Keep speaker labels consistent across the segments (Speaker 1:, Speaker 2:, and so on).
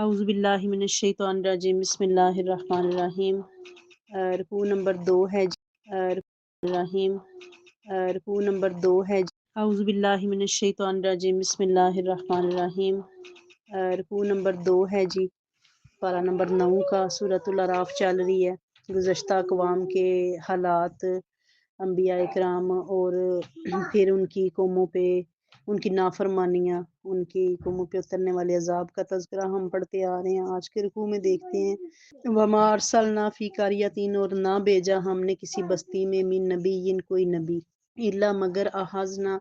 Speaker 1: اعوذ باللہ من الشیطان الرجیم بسم اللہ الرحمن الرحیم۔ رکوع نمبر 2 ہے جی۔ الرحیم رکوع نمبر 2 ہے جی۔ اعوذ باللہ من الشیطان الرجیم بسم اللہ الرحمن الرحیم۔ رکوع نمبر 2 ہے جی۔ پارہ نمبر 9 کا سورۃ الاعراف چل رہی ہے۔ گزشتہ اقوام کے حالات، انبیاء کرام اور پھر ان کی قوموں پہ ان کی نافرمانیاں، ان کی قوموں پہ اترنے والے عذاب کا تذکرہ ہم پڑھتے آ رہے ہیں۔ آج کے رکوع میں دیکھتے ہیں وَمَا أَرْسَلْنَا فِي قَرْيَةٍ، اور نہ بھیجا ہم نے کسی بستی میں من نبی کوئی نبی، الا مگر اخذنا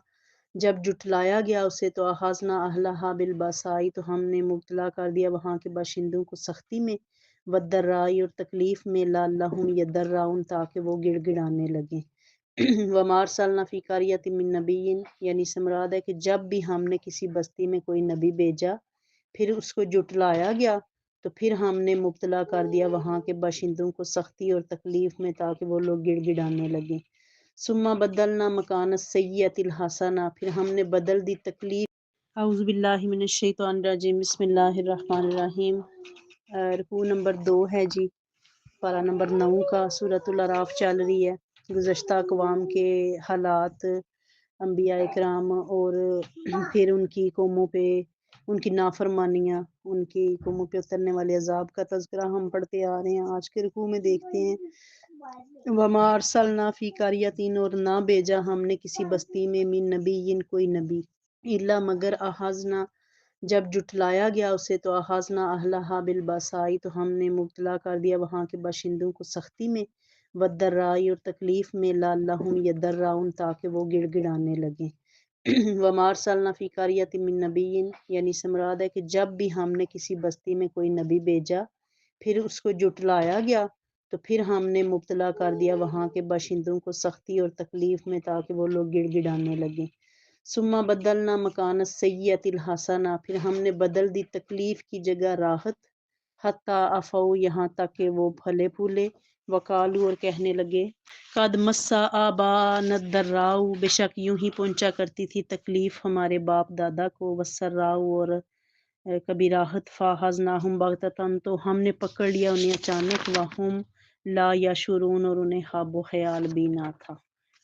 Speaker 1: جب جٹلایا گیا اسے تو اخذنا اہلہا بالباسائی، تو ہم نے مبتلا کر دیا وہاں کے باشندوں کو سختی میں، والضرائی اور تکلیف میں، لعلہم یضرعون تاکہ وہ گڑ گڑانے لگیں۔ وَمَا أَرْسَلْنَا فِي قَرْيَةٍ مِّن نَبِيٍّ، یعنی سے مراد ہے کہ جب بھی ہم نے کسی بستی میں کوئی نبی بھیجا پھر اس کو جٹلایا گیا تو پھر ہم نے مبتلا کر دیا وہاں کے باشندوں کو سختی اور تکلیف میں تاکہ وہ لوگ گڑ گڑانے لگیں۔ ثم بدلنا مکان السیئۃ الحسنہ، پھر ہم نے بدل دی تکلیف۔ اعوذ باللہ من الشیطان الرجیم بسم اللہ الرحمن الرحیم۔ رکوع نمبر 2 ہے جی۔ پارہ نمبر 9 کا سورۃ الاعراف چل رہی ہے۔ گزشتہ اقوام کے حالات، انبیاء کرام اور پھر ان کی قوموں پہ ان کی نافرمانیاں، ان کی قوموں پہ اترنے والے عذاب کا تذکرہ ہم پڑھتے آ رہے ہیں۔ آج کے رکوع میں دیکھتے ہیں وَمَا أَرْسَلْنَا فِي قَرْيَةٍ، اور نہ بھیجا ہم نے کسی بستی میں من نبی کوئی نبی، الا مگر اخذنا جب جٹلایا گیا اسے تو اخذنا اہلہا بالباسائی، تو ہم نے مبتلا کر دیا وہاں کے باشندوں کو سختی میں، والضرائی اور تکلیف میں، لعلہم یضرعون تاکہ وہ گڑ گڑانے لگیں۔ وَمَا أَرْسَلْنَا فِي قَرْيَةٍ مِّن نَبِيٍّ، یعنی سے مراد ہے کہ جب بھی ہم نے کسی بستی میں کوئی نبی بھیجا پھر اس کو جٹلایا گیا تو پھر ہم نے مبتلا کر دیا وہاں کے باشندوں کو سختی اور تکلیف میں تاکہ وہ لوگ گڑ گڑانے لگیں۔ ثم بدلنا مکان السیئۃ الحسنہ، پھر ہم نے بدل دی تکلیف کی جگہ راحت، حتی عفو، یہاں تک کہ وہ پھلے پھولے، وقالو، اور کہنے لگے، قد مسا آباءنا الضراء، بے شک یوں ہی پہنچا کرتی تھی تکلیف ہمارے باپ دادا کو، والسراء، اور کبھی راحت، فاخذناہم بغتۃ، تو ہم نے پکڑ لیا انہیں اچانک، وہم لا یشعرون، اور انہیں خواب و خیال بھی نہ تھا۔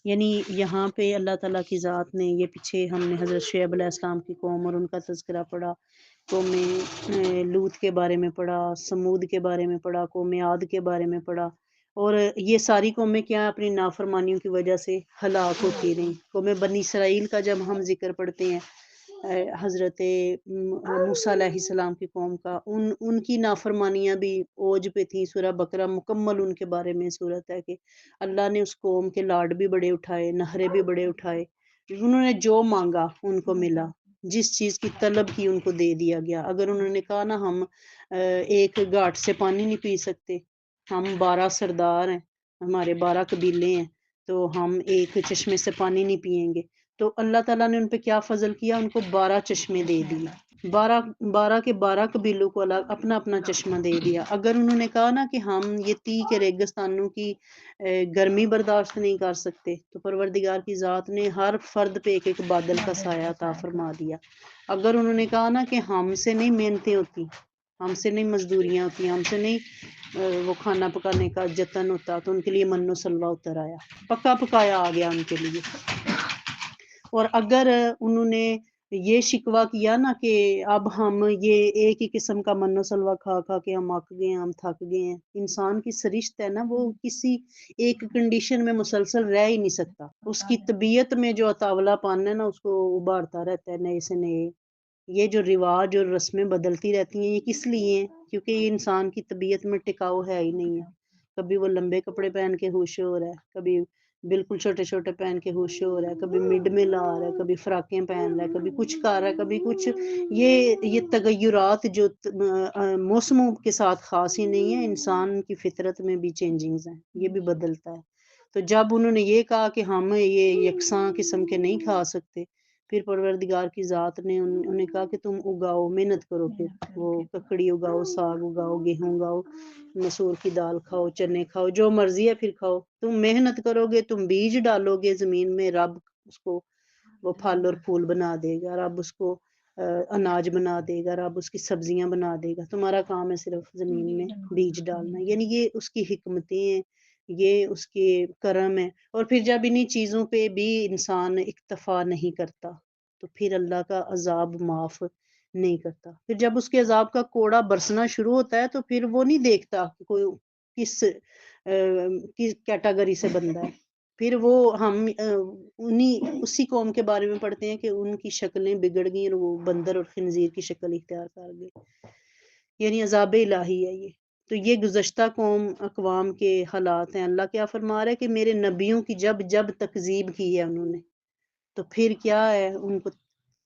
Speaker 1: یعنی یہاں پہ اللہ تعالیٰ کی ذات نے، یہ پیچھے ہم نے حضرت شعیب علیہ السلام کی قوم اور ان کا تذکرہ پڑھا، قوم لوط کے بارے میں پڑھا، سمود کے بارے میں پڑھا، قوم عاد کے بارے میں پڑھا، اور یہ ساری قومیں کیا اپنی نافرمانیوں کی وجہ سے ہلاک ہوتی رہیں۔ قوم بنی اسرائیل کا جب ہم ذکر پڑھتے ہیں، حضرت موسیٰ علیہ السلام کی قوم کا، ان کی نافرمانیاں بھی اوج پہ تھیں۔ سورہ بقرہ مکمل ان کے بارے میں صورت ہے کہ اللہ نے اس قوم کے لاڈ بھی بڑے اٹھائے، نہرے بھی بڑے اٹھائے، انہوں نے جو مانگا ان کو ملا، جس چیز کی طلب کی ان کو دے دیا گیا۔ اگر انہوں نے کہا نا ہم ایک گھاٹ سے پانی نہیں پی سکتے، ہم 12 سردار ہیں، ہمارے 12 قبیلے ہیں، تو ہم ایک چشمے سے پانی نہیں پئیں گے، تو اللہ تعالیٰ نے ان پہ کیا فضل کیا، ان کو 12 چشمے دے دیے، 12 کے 12 قبیلوں کو الگ اپنا اپنا چشمہ دے دیا۔ اگر انہوں نے کہا نا کہ ہم یہ 30 کے ریگستانوں کی گرمی برداشت نہیں کر سکتے، تو پروردگار کی ذات نے ہر فرد پہ ایک ایک بادل کا سایہ عطا فرما دیا۔ اگر انہوں نے کہا نا کہ ہم سے نہیں محنتیں ہوتی، ہم سے نہیں مزدوریاں ہوتی، ہم سے نہیں وہ کھانا پکانے کا جتن ہوتا، تو ان کے لیے من و سلوہ اتر آیا، پکا پکایا آ گیا ان کے لیے۔ اور اگر انہوں نے یہ شکوہ کیا نا کہ اب ہم یہ ایک ہی قسم کا من و سلوہ کھا کھا کے ہم اک گئے ہیں، ہم تھک گئے ہیں، انسان کی سرشت ہے نا، وہ کسی ایک کنڈیشن میں مسلسل رہ ہی نہیں سکتا، اس کی طبیعت میں جو اطاولہ پن ہے نا اس کو ابھارتا رہتا ہے نئے سے نئے۔ یہ جو رواج اور رسمیں بدلتی رہتی ہیں، یہ کس لیے ہیں؟ کیونکہ یہ انسان کی طبیعت میں ٹکاؤ ہے ہی نہیں ہے۔ کبھی وہ لمبے کپڑے پہن کے خوش ہو رہا ہے، کبھی بالکل چھوٹے چھوٹے پہن کے خوش ہو رہا ہے، کبھی مڈ میں لا رہا ہے، کبھی فراکیں پہن رہا ہے، کبھی کچھ کر رہا ہے، کبھی کچھ۔ یہ تغیرات جو موسموں کے ساتھ خاص ہی نہیں ہے، انسان کی فطرت میں بھی چینجنگز ہیں، یہ بھی بدلتا ہے۔ تو جب انہوں نے یہ کہا کہ ہم یہ یکساں قسم کے نہیں کھا سکتے، پھر پروردگار کی ذات نے انہوں نے کہا کہ تم اگاؤ، محنت کرو، پھر وہ ککڑی اگاؤ، ساگ اگاؤ، گیہوں اگاؤ، مسور کی دال کھاؤ، چنے کھاؤ، جو مرضی ہے پھر کھاؤ، تم محنت کرو گے، تم بیج ڈالو گے زمین میں، رب اس کو وہ پھل اور پھول بنا دے گا، رب اس کو اناج بنا دے گا، رب اس کی سبزیاں بنا دے گا، تمہارا کام ہے صرف زمین میں بیج ڈالنا. یعنی یہ اس کی حکمتیں ہیں، یہ اس کے کرم ہے. اور پھر جب انہی چیزوں پہ بھی انسان اکتفا نہیں کرتا تو پھر اللہ کا عذاب معاف نہیں کرتا. پھر جب اس کے عذاب کا کوڑا برسنا شروع ہوتا ہے تو پھر وہ نہیں دیکھتا کہ کوئی کس کیٹیگری سے بندہ ہے. پھر وہ ہم اسی قوم کے بارے میں پڑھتے ہیں کہ ان کی شکلیں بگڑ گئی اور وہ بندر اور خنزیر کی شکل اختیار کر گئے. یعنی عذاب الہی ہے یہ. تو یہ گزشتہ قوم اقوام کے حالات ہیں. اللہ کیا فرما رہا ہے کہ میرے نبیوں کی جب تکذیب کی ہے انہوں نے تو پھر کیا ہے، ان کو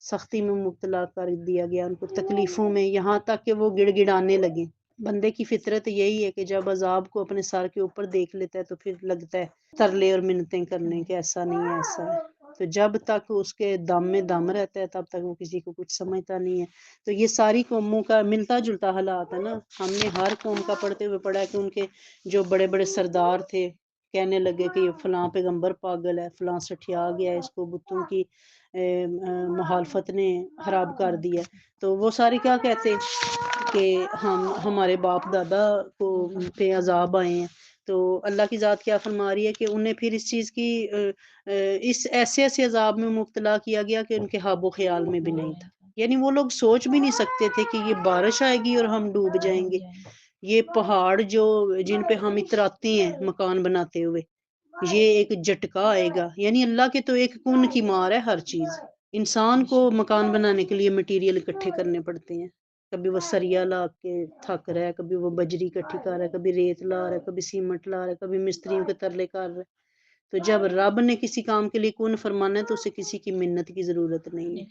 Speaker 1: سختی میں مبتلا کر دیا گیا، ان کو تکلیفوں میں، یہاں تک کہ وہ گڑ گڑانے لگے. بندے کی فطرت یہی ہے کہ جب عذاب کو اپنے سر کے اوپر دیکھ لیتا ہے تو پھر لگتا ہے ترلے اور منتیں کرنے کہ ایسا نہیں ہے ایسا ہے. تو جب تک اس کے دم میں دم رہتا ہے تب تک وہ کسی کو کچھ سمجھتا نہیں ہے. تو یہ ساری قوموں کا ملتا جلتا حالات ہے نا. ہم نے ہر قوم کا پڑھتے ہوئے پڑھا ہے کہ ان کے جو بڑے بڑے سردار تھے کہنے لگے کہ یہ فلاں پیغمبر پاگل ہے، فلاں سٹھیا گیا ہے، اس کو بتوں کی مخالفت نے خراب کر دیا. تو وہ سارے کیا کہتے کہ ہمارے باپ دادا کو پہ عذاب آئے ہیں. تو اللہ کی ذات کیا فرما رہی ہے کہ انہیں پھر اس چیز کی اس ایسے عذاب میں مبتلا کیا گیا کہ ان کے خواب و خیال میں بھی نہیں تھا. یعنی وہ لوگ سوچ بھی نہیں سکتے تھے کہ یہ بارش آئے گی اور ہم ڈوب جائیں گے. یہ پہاڑ جن پہ ہم اتراتے ہیں مکان بناتے ہوئے، یہ ایک جھٹکا آئے گا. یعنی اللہ کے تو ایک کن کی مار ہے ہر چیز. انسان کو مکان بنانے کے لیے مٹیریل اکٹھے کرنے پڑتے ہیں. کبھی وہ سریا لا کے تھک رہا ہے، کبھی وہ بجری اکٹھی کر رہا ہے، کبھی ریت لا رہا ہے، کبھی سیمنٹ لا رہا ہے، کبھی مستریوں کے ترلے کر رہا ہے. تو جب رب نے کسی کام کے لیے کن فرمانا ہے تو اسے کسی کی منت کی ضرورت نہیں ہے.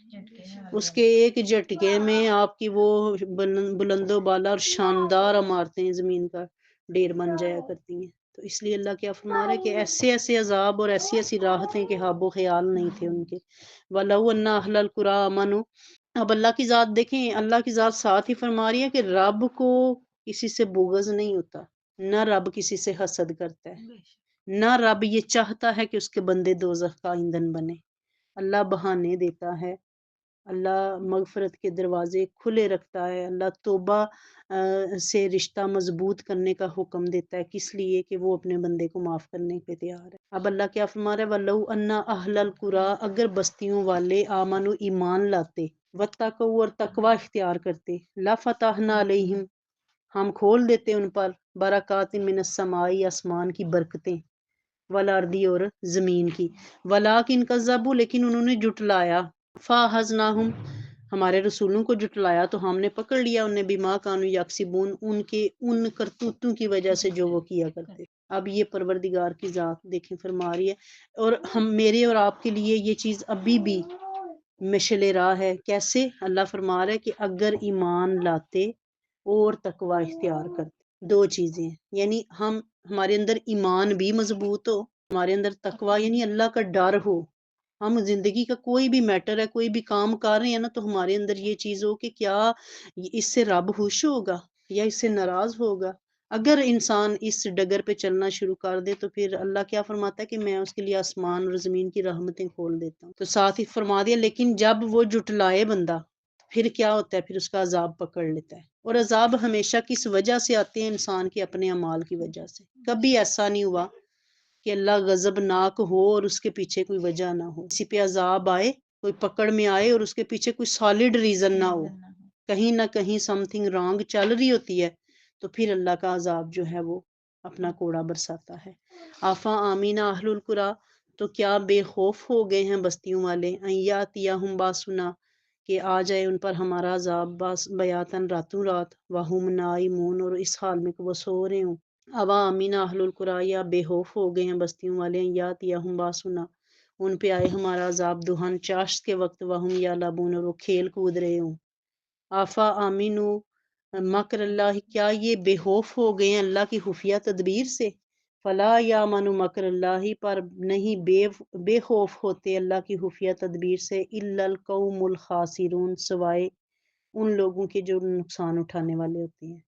Speaker 1: اس کے ایک جھٹکے میں آپ کی وہ بلند و بالا اور شاندار عمارتیں زمین کا ڈھیر بن جایا کرتی ہیں. تو اس لیے اللہ کیا فرما رہا ہے کہ ایسے عذاب اور ایسی راحتیں کہ خواب و خیال نہیں تھے ان کے. وَلَوْ أَنَّ أَهْلَ الْقُرَىٰ آمَنُوا. اب اللہ کی ذات دیکھیں، اللہ کی ذات ساتھ ہی فرما رہی ہے کہ رب کو کسی سے بغض نہیں ہوتا، نہ رب کسی سے حسد کرتا ہے، نہ رب یہ چاہتا ہے کہ اس کے بندے دوزخ کا ایندھن بنے. اللہ بہانے دیتا ہے، اللہ مغفرت کے دروازے کھلے رکھتا ہے، اللہ توبہ سے رشتہ مضبوط کرنے کا حکم دیتا ہے. کس لیے؟ کہ وہ اپنے بندے کو معاف کرنے پہ تیار ہے. اب اللہ کیا فرما رہا ہے، وَلَوْ أَنَّ أَهْلَ الْقُرَىٰ، اگر بستیوں والے آمنوا ایمان لاتے، وَاتَّقَوْا اور تقوی اختیار کرتے، لَفَتَحْنَا عَلَيْهِمْ ہم کھول دیتے ان پر برکات من السماء آسمان کی برکتیں، والارضی اور زمین کی، ولیکن کذبوا لیکن انہوں نے جھٹلایا، فاخذناہم ہمارے رسولوں کو جھٹلایا تو ہم نے پکڑ لیا انہیں، بما کانوا یکسبون ان کرتوتوں کی وجہ سے جو وہ کیا کرتے. اب یہ پروردگار کی ذات دیکھیں فرما رہی ہے، اور ہم میرے اور آپ کے لیے یہ چیز ابھی بھی مشعل راہ ہے. کیسے؟ اللہ فرما رہا ہے کہ اگر ایمان لاتے اور تقوی اختیار کرتے. دو چیزیں ہیں، یعنی ہمارے اندر ایمان بھی مضبوط ہو، ہمارے اندر تقوی یعنی اللہ کا ڈر ہو. ہم زندگی کا کوئی بھی میٹر ہے، کوئی بھی کام کر رہے ہیں نا، تو ہمارے اندر یہ چیز ہو کہ کیا اس سے رب خوش ہوگا یا اس سے ناراض ہوگا. اگر انسان اس ڈگر پہ چلنا شروع کر دے تو پھر اللہ کیا فرماتا ہے کہ میں اس کے لیے آسمان اور زمین کی رحمتیں کھول دیتا ہوں. تو ساتھ ہی فرما دیا لیکن جب وہ جھٹلائے بندہ پھر کیا ہوتا ہے، پھر اس کا عذاب پکڑ لیتا ہے. اور عذاب ہمیشہ کس وجہ سے آتے ہیں؟ انسان کے اپنے اعمال کی وجہ سے. کبھی ایسا نہیں ہوا کہ اللہ غضبناک ہو اور اس کے پیچھے کوئی وجہ نہ ہو. کسی پہ عذاب آئے، کوئی پکڑ میں آئے اور اس کے پیچھے کوئی سالڈ ریزن نہ ہو، کہیں نہ کہیں سم تھنگ رانگ چل رہی ہوتی ہے، تو پھر اللہ کا عذاب جو ہے وہ اپنا کوڑا برساتا ہے. آفا آمین اہل القرا، تو کیا بے خوف ہو گئے ہیں بستیوں والے، ایاتیہم باسنا کہ آ جائے ان پر ہمارا عذاب، بیاتن راتوں رات، وہم نائمون اور اس حال میں کہ وہ سو رہے ہوں. اوا امین اہل القرا، یا بے خوف ہو گئے ہیں بستیوں والے، ایاتیہم باسنا ان پہ آئے ہمارا عذاب دہن چاشت کے وقت، وہم یلعبون اور وہ کھیل کود رہے ہوں. آفا آمینو مکر اللہ، کیا یہ بے خوف ہو گئے ہیں اللہ کی خفیہ تدبیر سے؟ فلا یامن مکر اللہ، پر نہیں بے خوف ہوتے اللہ کی خفیہ تدبیر سے، الا القوم الخاسرون سوائے ان لوگوں کے جو نقصان اٹھانے والے ہوتے ہیں.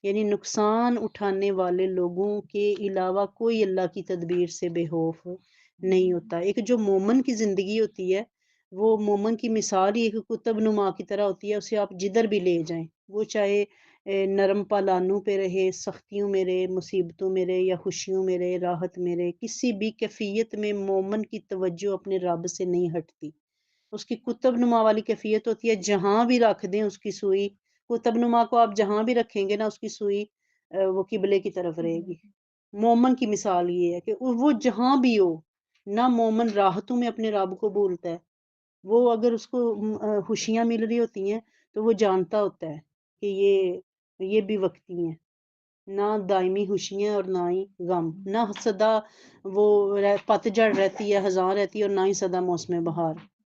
Speaker 1: یعنی نقصان اٹھانے والے لوگوں کے علاوہ کوئی اللہ کی تدبیر سے بے خوف نہیں ہوتا. ایک جو مومن کی زندگی ہوتی ہے وہ مومن کی مثال ہی ایک قطب نما کی طرح ہوتی ہے، اسے آپ جدھر بھی لے جائیں، وہ چاہے نرم پالانوں پہ رہے، سختیوں میں رہے، مصیبتوں میں رہے یا خوشیوں میں رہے، راحت میں رہے، کسی بھی کیفیت میں مومن کی توجہ اپنے رب سے نہیں ہٹتی۔ اس کی قطب نما والی کیفیت ہوتی ہے، جہاں بھی رکھ دیں اس کی سوئی، قطب نما کو آپ جہاں بھی رکھیں گے نا اس کی سوئی وہ قبلے کی طرف رہے گی۔ مومن کی مثال یہ ہے کہ وہ جہاں بھی ہو، نہ مومن راحتوں میں اپنے رب کو بھولتا ہے، وہ اگر اس کو خوشیاں مل رہی ہوتی ہیں تو وہ جانتا ہوتا ہے کہ یہ بھی وقتی ہیں، نہ دائمی خوشیاں اور نہ ہی غم، نہ سدا وہ پتجھڑ رہتی ہے، خزاں رہتی ہے، اور نہ ہی سدا موسم بہار۔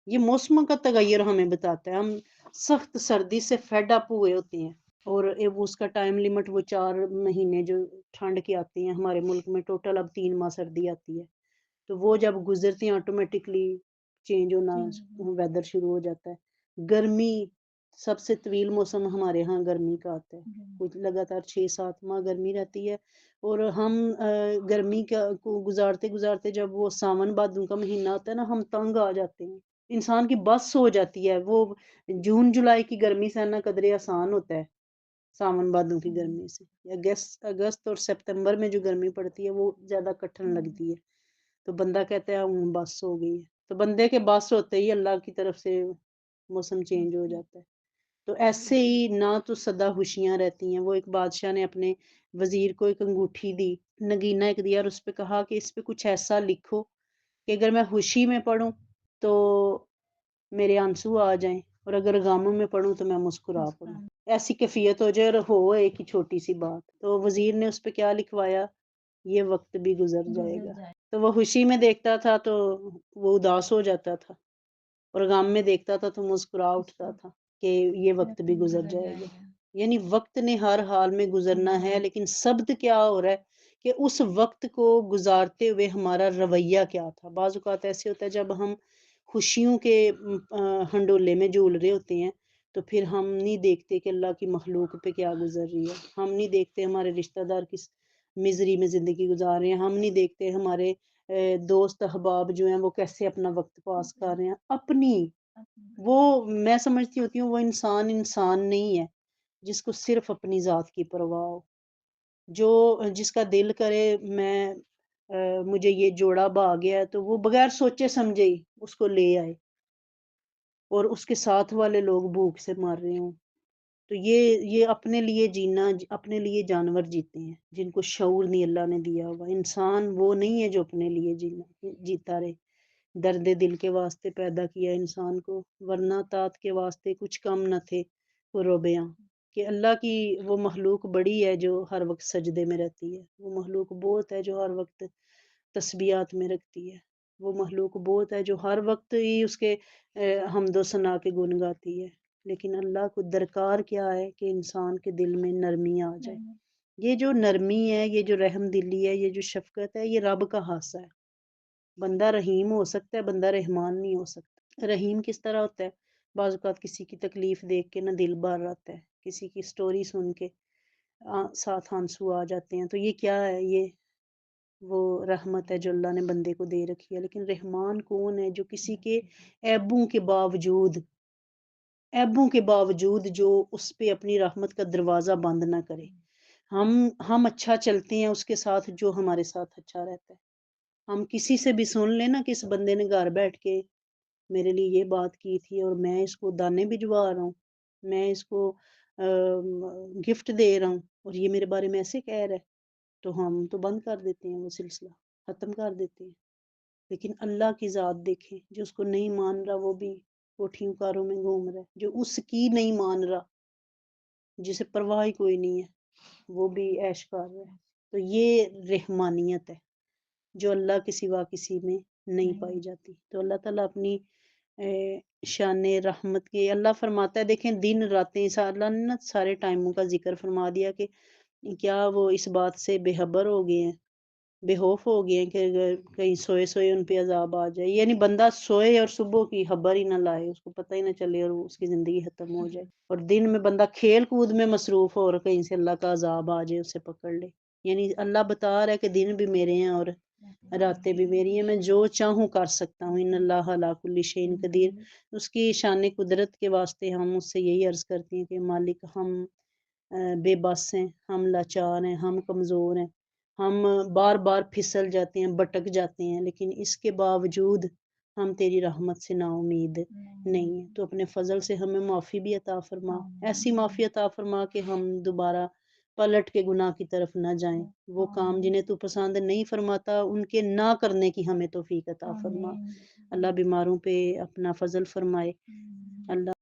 Speaker 1: یہ موسموں کا تغیر ہمیں بتاتا ہے، ہم سخت سردی سے فیڈ اپ ہوئے ہوتے ہیں، اور اس کا ٹائم لمٹ وہ 4 مہینے جو ٹھنڈ کے آتے ہیں ہمارے ملک میں، ٹوٹل اب 3 ماہ سردی آتی ہے، تو وہ جب گزرتی ہیں آٹومیٹکلی چینج ہونا ویدر شروع ہو جاتا ہے۔ گرمی سب سے طویل موسم ہمارے ہاں گرمی کا آتا ہے، کچھ لگاتار 6-7 ماہ گرمی رہتی ہے، اور ہم گرمی کو گزارتے گزارتے جب وہ ساون بھادوں کا مہینہ آتا ہے نا، ہم تنگ آ جاتے ہیں، انسان کی بس ہو جاتی ہے، وہ جون جولائی کی گرمی سہنا قدرے آسان ہوتا ہے ساون بھادوں کی گرمی سے۔ اگست اور سپتمبر میں جو گرمی پڑتی ہے وہ زیادہ کٹھن لگتی ہے، تو بندہ کہتا ہے بس ہو گئی ہے، تو بندے کے بس ہوتے ہی اللہ کی طرف سے موسم چینج ہو جاتا ہے۔ تو ایسے ہی نہ تو سدا خوشیاں رہتی ہیں، وہ ایک بادشاہ نے اپنے وزیر کو ایک انگوٹھی دی، نگینہ ایک دیا، اور اس پہ کہا کہ اس پہ کچھ ایسا لکھو کہ اگر میں خوشی میں پڑھوں تو میرے آنسو آ جائیں، اور اگر غم میں پڑھوں تو میں مسکرا پڑھوں، ایسی کیفیت ہو جائے اور ہو ایک ہی چھوٹی سی بات۔ تو وزیر نے اس پہ کیا لکھوایا، یہ وقت بھی گزر جائے گا۔ تو وہ خوشی میں دیکھتا تھا تو وہ اداس ہو جاتا تھا، اور غم میں دیکھتا تھا تو مسکرا اٹھتا تھا کہ یہ وقت بھی گزر جائے گا۔ یعنی وقت نے ہر حال میں گزرنا ہے، لیکن سبد کیا ہو رہا ہے کہ اس وقت کو گزارتے ہوئے ہمارا رویہ کیا تھا۔ بعض اوقات ایسے ہوتا ہے جب ہم خوشیوں کے ہنڈولے میں جھول رہے ہوتے ہیں تو پھر ہم نہیں دیکھتے کہ اللہ کی مخلوق پہ کیا گزر رہی ہے، ہم نہیں دیکھتے ہمارے رشتہ دار کس مزری میں زندگی گزار رہے ہیں، ہم نہیں دیکھتے ہمارے دوست احباب جو ہیں وہ کیسے اپنا وقت پاس کر رہے ہیں اپنی۔ وہ میں سمجھتی ہوتی ہوں وہ انسان نہیں ہے جس کو صرف اپنی ذات کی پرواہ ہو، جس کا دل کرے میں مجھے یہ جوڑا بھا گیا ہے تو وہ بغیر سوچے سمجھے ہی اس کو لے آئے، اور اس کے ساتھ والے لوگ بھوک سے مر رہے ہوں، تو یہ اپنے لیے جینا، اپنے لیے جانور جیتے ہیں جن کو شعور نہیں اللہ نے دیا ہوا۔ انسان وہ نہیں ہے جو اپنے لیے جیتا رہے۔ درد دل کے واسطے پیدا کیا انسان کو، ورنہ طاعت کے واسطے کچھ کم نہ تھے وہ روبیاں، کہ اللہ کی وہ مخلوق بڑی ہے جو ہر وقت سجدے میں رہتی ہے، وہ مخلوق بہت ہے جو ہر وقت تسبیحات میں رکھتی ہے، وہ مخلوق بہت ہے جو ہر وقت ہی اس کے حمد و ثنا کے گن گاتی ہے، لیکن اللہ کو درکار کیا ہے کہ انسان کے دل میں نرمی آ جائے۔ یہ جو نرمی ہے، یہ جو رحم دلی ہے، یہ جو شفقت ہے، یہ رب کا خاصہ ہے۔ بندہ رحیم ہو سکتا ہے، بندہ رحمان نہیں ہو سکتا۔ رحیم کس طرح ہوتا ہے؟ بعض اوقات کسی کی تکلیف دیکھ کے نا دل بھر آتا ہے، کسی کی سٹوری سن کے ساتھ آنسو آ جاتے ہیں، تو یہ کیا ہے؟ یہ وہ رحمت ہے جو اللہ نے بندے کو دے رکھی ہے۔ لیکن رحمان کون ہے؟ جو کسی کے عیبوں کے باوجود جو اس پہ اپنی رحمت کا دروازہ بند نہ کرے۔ ہم اچھا چلتے ہیں اس کے ساتھ جو ہمارے ساتھ اچھا رہتا ہے۔ ہم کسی سے بھی سن لیں نا کہ اس بندے نے گھر بیٹھ کے میرے لیے یہ بات کی تھی اور میں اس کو دانے بھجوا رہا ہوں، میں اس کو گفٹ دے رہا ہوں اور یہ میرے بارے میں ایسے کہہ رہا ہے، تو ہم تو بند کر دیتے ہیں، وہ سلسلہ ختم کر دیتے ہیں۔ لیکن اللہ کی ذات دیکھیں، جو اس کو نہیں مان رہا وہ بھی کوٹھیوں کاروں میں گھوم رہا ہے، جو اس کی نہیں مان رہا، جسے پرواہ ہی کوئی نہیں ہے، وہ بھی عیش کر رہا ہے۔ تو یہ رحمانیت ہے جو اللہ کے سوا کسی میں نہیں پائی جاتی۔ تو اللہ تعالیٰ اپنی شان رحمت کے اللہ فرماتا ہے، دیکھیں دن راتیں اللہ نے نا سارے ٹائموں کا ذکر فرما دیا کہ کیا وہ اس بات سے بے خبر ہو گئے ہیں، بے خوف ہو گئے ہیں کہ کہیں سوئے سوئے ان پہ عذاب آ جائے، یعنی بندہ سوئے اور صبح کی خبر ہی نہ لائے، اس کو پتہ ہی نہ چلے اور اس کی زندگی ختم ہو جائے، اور دن میں بندہ کھیل کود میں مصروف ہو اور کہیں سے اللہ کا عذاب آ جائے اسے پکڑ لے۔ یعنی اللہ بتا رہا ہے کہ دن بھی میرے ہیں اور راتیں بھی میری ہیں، میں جو چاہوں کر سکتا ہوں۔ ان اللہ علی کل شیء قدیر۔ اس کی شان قدرت کے واسطے ہم اس سے یہی عرض کرتے ہیں کہ مالک ہم بے بس ہیں، ہم لاچار ہیں، ہم کمزور ہیں، ہم بار بار پھسل جاتے ہیں، بٹک جاتے ہیں، لیکن اس کے باوجود ہم تیری رحمت سے نا امید نہیں ہیں۔ تو اپنے فضل سے ہمیں معافی بھی عطا فرما، ایسی معافی عطا فرما کہ ہم دوبارہ پلٹ کے گناہ کی طرف نہ جائیں۔ وہ کام جنہیں تو پسند نہیں فرماتا ان کے نہ کرنے کی ہمیں توفیق عطا فرما۔ اللہ بیماروں پہ اپنا فضل فرمائے۔ اللہ